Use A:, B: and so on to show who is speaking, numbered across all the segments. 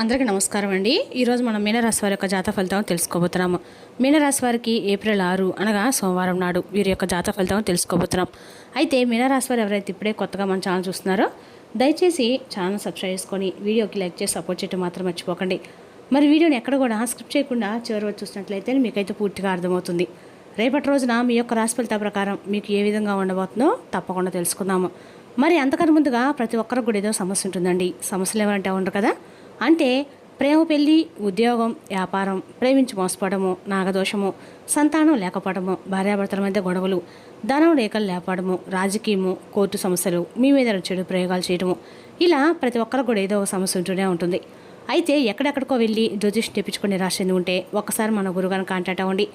A: అందరికీ నమస్కారం అండి. ఈరోజు మనం మీనరాశి వారి యొక్క జాతక ఫలితం తెలుసుకోబోతున్నాము. మీనరాశి వారికి ఏప్రిల్ 6 అనగా సోమవారం నాడు వీరి యొక్క జాతక ఫలితం తెలుసుకోబోతున్నాం. అయితే మీనరాశి వారు ఎవరైతే ఇప్పుడే కొత్తగా మన ఛానల్ చూస్తున్నారో దయచేసి ఛానల్ సబ్స్క్రైబ్ చేసుకొని వీడియోకి లైక్ చేసి సపోర్ట్ చేయడం మాత్రం మర్చిపోకండి. మరి వీడియోని ఎక్కడ కూడా స్కిప్ చేయకుండా చివరి వరకు చూసినట్లయితే మీకైతే పూర్తిగా అర్థమవుతుంది. రేపటి రోజున మీ యొక్క రాశి ఫలితాల ప్రకారం మీకు ఏ విధంగా ఉండబోతుందో తప్పకుండా తెలుసుకుందాము. మరి అంతకన్నా ముందుగా ప్రతి ఒక్కరికి కూడా ఏదో సమస్య ఉంటుందండి. సమస్యలు ఎవరంటే ఉండరు కదా. అంటే ప్రేమ, పెళ్ళి, ఉద్యోగం, వ్యాపారం, ప్రేమించి మోసపోవడము, నాగదోషము, సంతానం లేకపోవడము, భార్యాభర్తల మధ్య గొడవలు, ధనం రేఖలు లేపడము, రాజకీయము, కోర్టు సమస్యలు, మీ మీద చెడు ప్రయోగాలు చేయడము, ఇలా ప్రతి ఒక్కరికి కూడా ఏదో సమస్య ఉంటూనే ఉంటుంది. అయితే ఎక్కడెక్కడికో వెళ్ళి జ్యోతిష్యం తెప్పించుకుని రాసింది ఉంటే ఒక్కసారి మన గురుగారిని కాంటాక్ట్ అవ్వండి.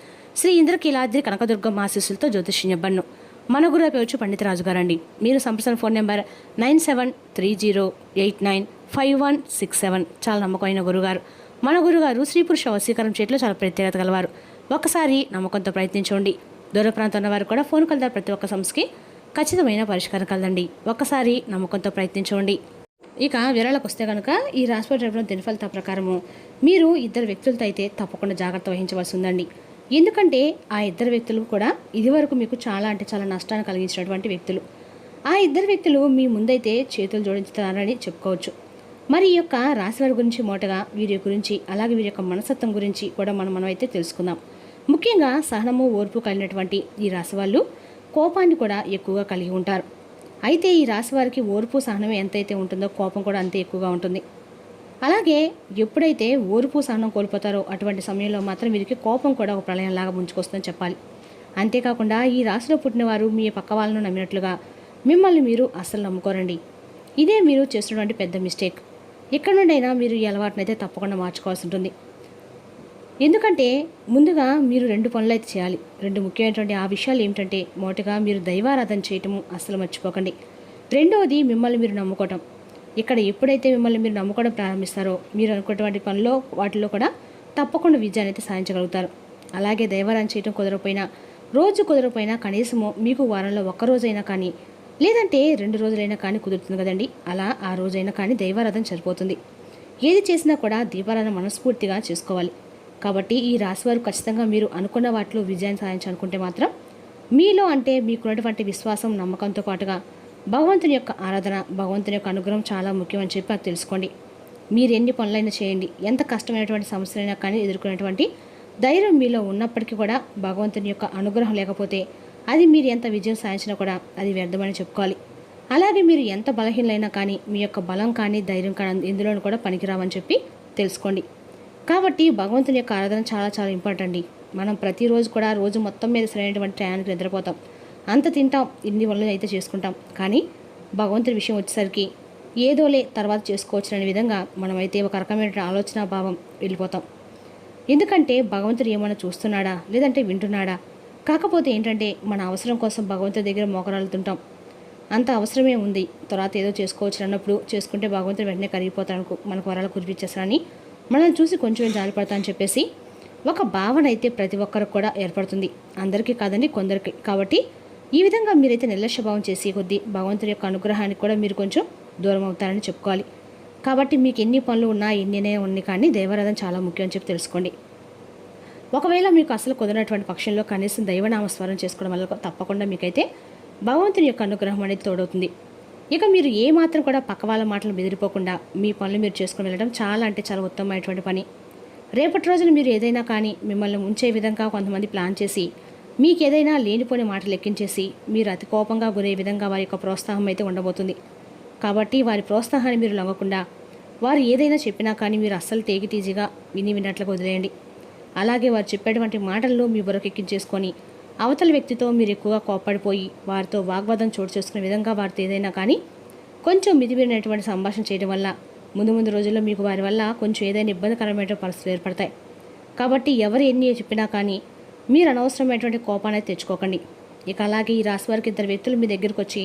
A: శ్రీ ఇంద్రకీలాద్రి కనకదుర్గమ్మ ఆశీస్సులతో జ్యోతిష్యం చెప్పను. మన గురువు పేరు పండితరాజు గారండి. మీరు సంప్రదించిన ఫోన్ నెంబర్ 9730895167. చాలా నమ్మకమైన గురుగారు. మన గురుగారు స్త్రీ పురుష వశీకరణ చేతిలో చాలా ప్రత్యేకత గలవారు. ఒక్కసారి నమ్మకంతో ప్రయత్నించండి. దూర ప్రాంతం ఉన్న వారు కూడా ఫోన్ కలదారు. ప్రతి ఒక్క సమస్యకి ఖచ్చితమైన పరిష్కారం కలదండి. ఒక్కసారి నమ్మకంతో ప్రయత్నించండి. ఇక వివరాలకు వస్తే కనుక ఈ రాశిఫల రేపు దిన ఫలితాల ప్రకారము మీరు ఇద్దరు వ్యక్తులతో అయితే తప్పకుండా జాగ్రత్త వహించవలసి ఉందండి. ఎందుకంటే ఆ ఇద్దరు వ్యక్తులు కూడా ఇదివరకు మీకు చాలా అంటే చాలా నష్టాన్ని కలిగించినటువంటి వ్యక్తులు. ఆ ఇద్దరు వ్యక్తులు మీ ముందైతే చేతులు జోడించుతారని చెప్పుకోవచ్చు. మరి ఈ యొక్క రాశి వారి గురించి మోటగా వీరి గురించి అలాగే వీరి యొక్క మనస్తత్వం గురించి కూడా మనం అయితే తెలుసుకుందాం. ముఖ్యంగా సహనము, ఓర్పు కలిగినటువంటి ఈ రాశి వాళ్ళు కోపాన్ని కూడా ఎక్కువగా కలిగి ఉంటారు. అయితే ఈ రాశి వారికి ఓర్పు, సహనం ఎంతైతే ఉంటుందో కోపం కూడా అంతే ఎక్కువగా ఉంటుంది. అలాగే ఎప్పుడైతే ఓర్పు, సహనం కోల్పోతారో అటువంటి సమయంలో మాత్రం వీరికి కోపం కూడా ఒక ప్రళయంలాగా ముంచుకొస్తుందని చెప్పాలి. అంతేకాకుండా ఈ రాశిలో పుట్టినవారు మీ పక్క వాళ్ళను నమ్మినట్లుగా మిమ్మల్ని మీరు అస్సలు నమ్ముకోరండి. ఇదే మీరు చేసినటువంటి పెద్ద మిస్టేక్. ఎక్కడి నుండైనా మీరు ఈ అలవాటునైతే తప్పకుండా మార్చుకోవాల్సి ఉంటుంది. ఎందుకంటే ముందుగా మీరు 2 పనులు అయితే చేయాలి. 2 ముఖ్యమైనటువంటి ఆ విషయాలు ఏమిటంటే, మొదటగా మీరు దైవారాధన చేయటము అస్సలు మర్చిపోకండి. రెండవది మిమ్మల్ని మీరు నమ్ముకోవటం. ఇక్కడ ఎప్పుడైతే మిమ్మల్ని మీరు నమ్ముకోవడం ప్రారంభిస్తారో మీరు అనుకున్నటువంటి పనిలో వాటిలో కూడా తప్పకుండా విజయాన్ని అయితే సాధించగలుగుతారు. అలాగే దైవారాధన చేయటం కుదరకపోయినా, రోజు కుదరకపోయినా కనీసము మీకు వారంలో 1 రోజైనా కానీ లేదంటే 2 రోజులైనా కానీ కుదురుతుంది కదండి. అలా ఆ రోజైనా కానీ దైవారాధన సరిపోతుంది. ఏది చేసినా కూడా దీపారాధన మనస్ఫూర్తిగా చేసుకోవాలి. కాబట్టి ఈ రాశివారు ఖచ్చితంగా మీరు అనుకున్న వాటిలో విజయాన్ని సాధించాలనుకుంటే మాత్రం మీలో అంటే మీకున్నటువంటి విశ్వాసం, నమ్మకంతో పాటుగా భగవంతుని యొక్క ఆరాధన, భగవంతుని యొక్క అనుగ్రహం చాలా ముఖ్యమని చెప్పి అది తెలుసుకోండి. మీరు ఎన్ని పనులైనా చేయండి, ఎంత కష్టమైనటువంటి సమస్యలైనా కానీ ఎదుర్కొనేటువంటి ధైర్యం మీలో ఉన్నప్పటికీ కూడా భగవంతుని యొక్క అనుగ్రహం లేకపోతే అది మీరు ఎంత విజయం సాధించినా కూడా అది వ్యర్థమని చెప్పుకోవాలి. అలాగే మీరు ఎంత బలహీనైనా కానీ మీ యొక్క బలం కానీ ధైర్యం కానీ ఇందులోనూ కూడా పనికిరావని చెప్పి తెలుసుకోండి. కాబట్టి భగవంతుని యొక్క ఆరాధన చాలా చాలా ఇంపార్టెంట్ అండి. మనం ప్రతిరోజు కూడా రోజు మొత్తం మీద సరైనటువంటి టయానికి నిద్రపోతాం, అంత తింటాం, ఇన్ని వల్ల అయితే చేసుకుంటాం. కానీ భగవంతుని విషయం వచ్చేసరికి ఏదోలే తర్వాత చేసుకోవచ్చు అనే విధంగా మనమైతే ఒక రకమైన ఆలోచన భావం వెళ్ళిపోతాం. ఎందుకంటే భగవంతుడు ఏమైనా చూస్తున్నాడా లేదంటే వింటున్నాడా? కాకపోతే ఏంటంటే మన అవసరం కోసం భగవంతుడి దగ్గర మోకరాలుతుంటాం. అంత అవసరమే ఉంది, తర్వాత ఏదో చేసుకోవచ్చు అన్నప్పుడు చేసుకుంటే భగవంతుడు వెంటనే కరిగిపోతాడు, మనకు వరాలు కురిపించేస్తారని మనల్ని చూసి కొంచెం జాలిపడతా అని చెప్పేసి ఒక భావన అయితే ప్రతి ఒక్కరికి కూడా ఏర్పడుతుంది. అందరికీ కాదండి, కొందరికి. కాబట్టి ఈ విధంగా మీరైతే నిర్లక్ష్య భావం చేసి కొద్దీ భగవంతుడి యొక్క అనుగ్రహానికి కూడా మీరు కొంచెం దూరం అవుతారని చెప్పుకోవాలి. కాబట్టి మీకు ఎన్ని పనులు ఉన్నా ఎన్నినే ఉన్నాయి కానీ దైవారాధన చాలా ముఖ్యం అని చెప్పి తెలుసుకోండి. ఒకవేళ మీకు అసలు కుదరనటువంటి పక్షంలో కనీసం దైవనామస్మరణ చేసుకోవడం వల్ల తప్పకుండా మీకైతే భగవంతుని యొక్క అనుగ్రహం అనేది తోడవుతుంది. ఇక మీరు ఏ మాత్రం కూడా పక్క వాళ్ళ మాటలు బెదిరిపోకుండా మీ పనులు మీరు చేసుకుని వెళ్ళడం చాలా అంటే చాలా ఉత్తమమైనటువంటి పని. రేపటి రోజున మీరు ఏదైనా కానీ మిమ్మల్ని ఉంచే విధంగా కొంతమంది ప్లాన్ చేసి మీకు ఏదైనా లేనిపోని మాటలు లెక్కించేసి మీరు అతి కోపంగా గురే విధంగా వారి యొక్క ప్రోత్సాహం అయితే ఉండబోతుంది. కాబట్టి వారి ప్రోత్సాహాన్ని మీరు లొంగకుండా వారు ఏదైనా చెప్పినా కానీ మీరు అస్సలు తేగితీజీగా విన్నట్లుగా వదిలేయండి. అలాగే వారు చెప్పేటువంటి మాటల్లో మీ బుర్రకెక్కించేసుకొని అవతల వ్యక్తితో మీరు ఎక్కువగా కోప్పడిపోయి వారితో వాగ్వాదం చోటు చేసుకునే విధంగా వారితో ఏదైనా కానీ కొంచెం మితిమీరినటువంటి సంభాషణ చేయడం వల్ల ముందు రోజుల్లో మీకు వారి వల్ల కొంచెం ఏదైనా ఇబ్బందికరమైన పరిస్థితులు ఏర్పడతాయి. కాబట్టి ఎవరు ఎన్ని చెప్పినా కానీ మీరు అనవసరమైనటువంటి కోపాన్ని తెచ్చుకోకండి. ఇక అలాగే ఈ రాశి వారికి 2 వ్యక్తులు మీ దగ్గరకు వచ్చి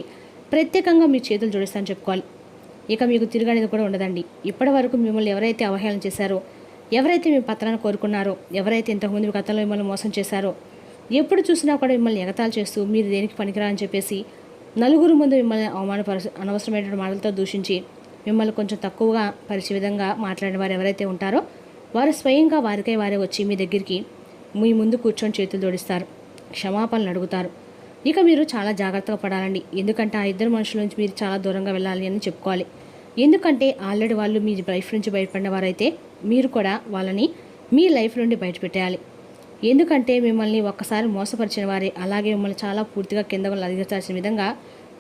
A: ప్రత్యేకంగా మీ చేతులు జోడిస్తారని చెప్పుకోవాలి. ఇక మీకు తిరగనేది కూడా ఉండదండి. ఇప్పటి వరకు మిమ్మల్ని ఎవరైతే అవహేళన చేశారో, ఎవరైతే మీ పత్రాన్ని కోరుకున్నారో, ఎవరైతే ఇంతకుముందు మీ గతంలో మిమ్మల్ని మోసం చేశారో, ఎప్పుడు చూసినా కూడా మిమ్మల్ని ఎగతాలు చేస్తూ మీరు దేనికి పనికిరా అని చెప్పేసి నలుగురు ముందు మిమ్మల్ని అనవసరమైనటువంటి మాటలతో దూషించి మిమ్మల్ని కొంచెం తక్కువగా పరిచే విధంగా మాట్లాడిన వారు ఎవరైతే ఉంటారో వారు స్వయంగా వారికై వారే వచ్చి మీ దగ్గరికి మీ ముందు కూర్చొని చేతులు జోడిస్తారు, క్షమాపణలు అడుగుతారు. ఇక మీరు చాలా జాగ్రత్తగా పడాలండి. ఎందుకంటే ఆ ఇద్దరు మనుషుల నుంచి మీరు చాలా దూరంగా వెళ్ళాలి అని చెప్పుకోవాలి. ఎందుకంటే ఆల్రెడీ వాళ్ళు మీ లైఫ్ నుంచి బయటపడిన వారైతే మీరు కూడా వాళ్ళని మీ లైఫ్ నుండి బయటపెట్టేయాలి. ఎందుకంటే మిమ్మల్ని ఒక్కసారి మోసపరిచిన వారే అలాగే మిమ్మల్ని చాలా పూర్తిగా కిందకు లదిగచాల్సిన విధంగా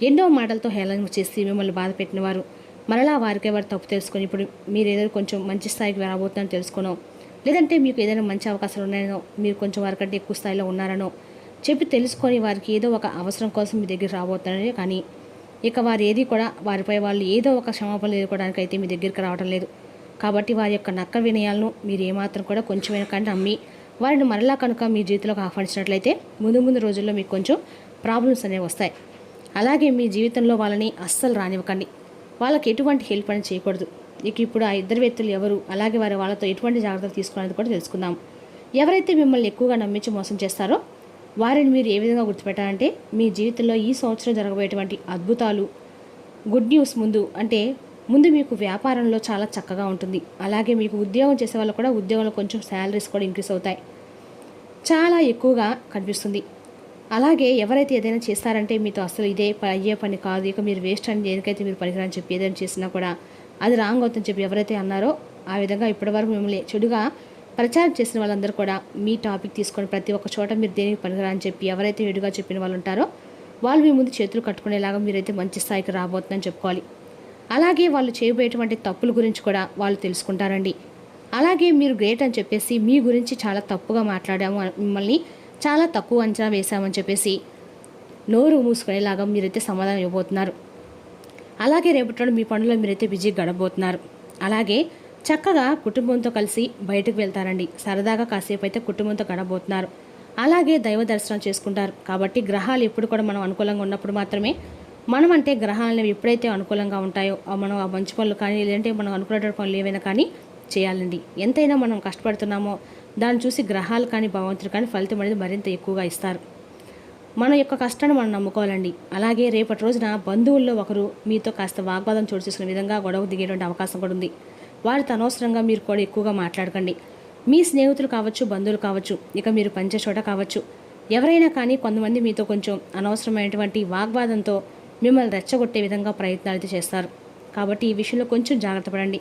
A: ఎన్నో మాటలతో హేళన చేసి మిమ్మల్ని బాధ పెట్టిన వారు మరలా వారికే వారు తప్పు తెలుసుకొని ఇప్పుడు మీరు ఏదైనా కొంచెం మంచి స్థాయికి రాబోతుందని తెలుసుకోనో, లేదంటే మీకు ఏదైనా మంచి అవకాశాలు ఉన్నాయనో, మీరు కొంచెం వారికంటే ఎక్కువ స్థాయిలో ఉన్నారనో చెప్పి తెలుసుకొని వారికి ఏదో ఒక అవసరం కోసం మీ దగ్గర రాబోతున్నారే కానీ ఇక వారు ఏది కూడా వారిపై వాళ్ళు ఏదో ఒక క్షమాపణలు ఎదుర్కోవడానికి అయితే మీ దగ్గరికి రావడం లేదు. కాబట్టి వారి యొక్క నక్క వినయాలను మీరు ఏమాత్రం కూడా కొంచెమైనా కానీ నమ్మి వారిని మరలా కనుక మీ జీవితంలోకి ఆహ్వానించినట్లయితే ముందు ముందు రోజుల్లో మీకు కొంచెం ప్రాబ్లమ్స్ అనేవి వస్తాయి. అలాగే మీ జీవితంలో వాళ్ళని అస్సలు రానివ్వకండి. వాళ్ళకి ఎటువంటి హెల్ప్ అని చేయకూడదు. ఇక ఇప్పుడు ఆ ఇద్దరు వ్యక్తులు ఎవరు, అలాగే వాళ్ళతో ఎటువంటి జాగ్రత్తలు తీసుకునేది కూడా తెలుసుకుందాం. ఎవరైతే మిమ్మల్ని ఎక్కువగా నమ్మించి మోసం చేస్తారో వారిని మీరు ఏ విధంగా గుర్తుపెట్టాలంటే మీ జీవితంలో ఈ సంవత్సరం జరగబోయేటువంటి అద్భుతాలు గుడ్ న్యూస్ ముందు మీకు వ్యాపారంలో చాలా చక్కగా ఉంటుంది. అలాగే మీకు ఉద్యోగం చేసే వాళ్ళు కూడా ఉద్యోగంలో కొంచెం శాలరీస్ కూడా ఇంక్రీస్ అవుతాయి, చాలా ఎక్కువగా కనిపిస్తుంది. అలాగే ఎవరైతే ఏదైనా చేస్తారంటే మీతో అసలు ఇదే అయ్యే పని కాదు, ఇక మీరు వేస్ట్ అని దేనికైతే మీరు పనికిరాని చెప్పి ఏదైనా చేసినా కూడా అది రాంగ్ అవుతుందని చెప్పి ఎవరైతే అన్నారో ఆ విధంగా ఇప్పటివరకు మిమ్మల్ని చెడుగా ప్రచారం చేసిన వాళ్ళందరూ కూడా మీ టాపిక్ తీసుకొని ప్రతి ఒక్క చోట మీరు దేనికి పనికిరాని చెప్పి ఎవరైతే ఎడుగా చెప్పిన వాళ్ళు ఉంటారో వాళ్ళు మీ ముందు చేతులు కట్టుకునేలాగా మీరైతే మంచి స్థాయికి రాబోతుందని చెప్పుకోవాలి. అలాగే వాళ్ళు చేయబోయేటువంటి తప్పుల గురించి కూడా వాళ్ళు తెలుసుకుంటారండి. అలాగే మీరు గ్రేట్ అని చెప్పేసి మీ గురించి చాలా తప్పుగా మాట్లాడాము, మిమ్మల్ని చాలా తక్కువ అంచనా వేశామని చెప్పేసి నోరు మూసుకునేలాగా మీరైతే సమాధానం ఇవ్వబోతున్నారు. అలాగే రేపటి మీ పనుల్లో మీరైతే బిజీ గడబోతున్నారు. అలాగే చక్కగా కుటుంబంతో కలిసి బయటకు వెళ్తారండి. సరదాగా కాసేపు అయితే కుటుంబంతో గడబోతున్నారు. అలాగే దైవ దర్శనం చేసుకుంటారు. కాబట్టి గ్రహాలు ఎప్పుడు కూడా మనం అనుకూలంగా ఉన్నప్పుడు మాత్రమే మనం అంటే గ్రహాలు ఎప్పుడైతే అనుకూలంగా ఉంటాయో మనం ఆ మంచి పనులు కానీ లేదంటే మనం అనుకునేటువంటి పనులు ఏవైనా కానీ చేయాలండి. ఎంతైనా మనం కష్టపడుతున్నామో దాన్ని చూసి గ్రహాలు కానీ భగవంతుడు కానీ ఫలితం అనేది మరింత ఎక్కువగా ఇస్తారు. మన యొక్క కష్టాన్ని మనం నమ్ముకోవాలండి. అలాగే రేపటి రోజున బంధువుల్లో ఒకరు మీతో కాస్త వాగ్వాదం చోటు చేసుకునే విధంగా గొడవ దిగేటువంటి అవకాశం కూడా ఉంది. వారితో అనవసరంగా మీరు కూడా ఎక్కువగా మాట్లాడకండి. మీ స్నేహితులు కావచ్చు, బంధువులు కావచ్చు, ఇక మీరు పనిచే చోట కావచ్చు, ఎవరైనా కానీ కొంతమంది మీతో కొంచెం అనవసరమైనటువంటి వాగ్వాదంతో మిమ్మల్ని రెచ్చగొట్టే విధంగా ప్రయత్నాలు అయితే చేస్తారు. కాబట్టి ఈ విషయంలో కొంచెం జాగ్రత్త పడండి.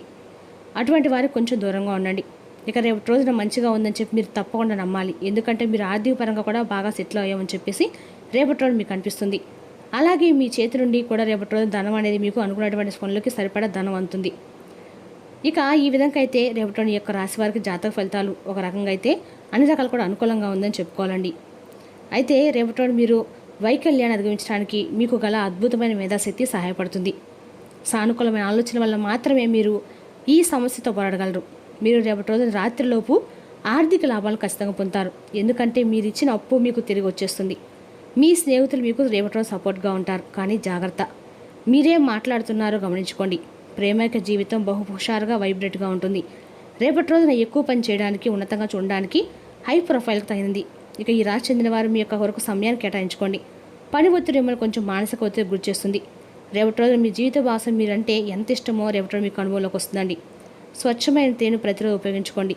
A: అటువంటి వారికి కొంచెం దూరంగా ఉండండి. ఇక రేపటి రోజున మంచిగా ఉందని చెప్పి మీరు తప్పకుండా నమ్మాలి. ఎందుకంటే మీరు ఆర్థిక పరంగా కూడా బాగా సెటిల్ అయ్యామని చెప్పేసి రేపటి రోజు మీకు అనిపిస్తుంది. అలాగే మీ చేతి నుండి కూడా రేపటి రోజు ధనం అనేది మీకు అనుకున్నటువంటి పనులకి సరిపడా ధనం అందుతుంది. ఇక ఈ విధంగా అయితే రేపటి యొక్క రాశి వారికి జాతక ఫలితాలు ఒక రకంగా అయితే అన్ని రకాలు కూడా అనుకూలంగా ఉందని చెప్పుకోవాలండి. అయితే రేపటి మీరు వైకల్యాన్ని అధిగమించడానికి మీకు గల అద్భుతమైన మేధాశక్తి సహాయపడుతుంది. సానుకూలమైన ఆలోచన వల్ల మాత్రమే మీరు ఈ సమస్యతో పోరాడగలరు. మీరు రేపటి రోజున రాత్రిలోపు ఆర్థిక లాభాలు ఖచ్చితంగా పొందుతారు. ఎందుకంటే మీరు ఇచ్చిన అప్పు మీకు తిరిగి వచ్చేస్తుంది. మీ స్నేహితులు మీకు రేపటి రోజు సపోర్ట్గా ఉంటారు. కానీ జాగ్రత్త, మీరేం మాట్లాడుతున్నారో గమనించుకోండి. ప్రేమైక జీవితం బహు హుషారుగా వైబ్రేట్గా ఉంటుంది. రేపటి రోజున ఎక్కువ పని చేయడానికి, ఉన్నతంగా చూడడానికి హై ప్రొఫైల్కి తగినది. ఇక ఈ రాశి చెందిన వారు మీ యొక్క వరకు సమయాన్ని కేటాయించుకోండి. పని ఒత్తిడి మిమ్మల్ని కొంచెం మానసిక ఒత్తిడి గురి చేస్తుంది. రేపటి రోజున మీ జీవిత భాగం మీరంటే ఎంత ఇష్టమో రేపటి రోజు మీకు అనుభవంలోకి వస్తుందండి. స్వచ్ఛమైన తేను ప్రతిరోజు ఉపయోగించుకోండి.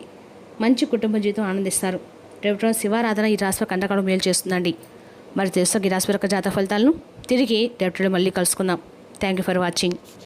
A: మంచి కుటుంబ జీవితం ఆనందిస్తారు. రేపటి రోజు శివారాధన ఈ రాశి కంటకడం మేలు చేస్తుందండి. మరి తెలుసా ఈ రాశి యొక్క జాతక ఫలితాలను తిరిగి రేపటి మళ్ళీ కలుసుకుందాం. Thank you for watching.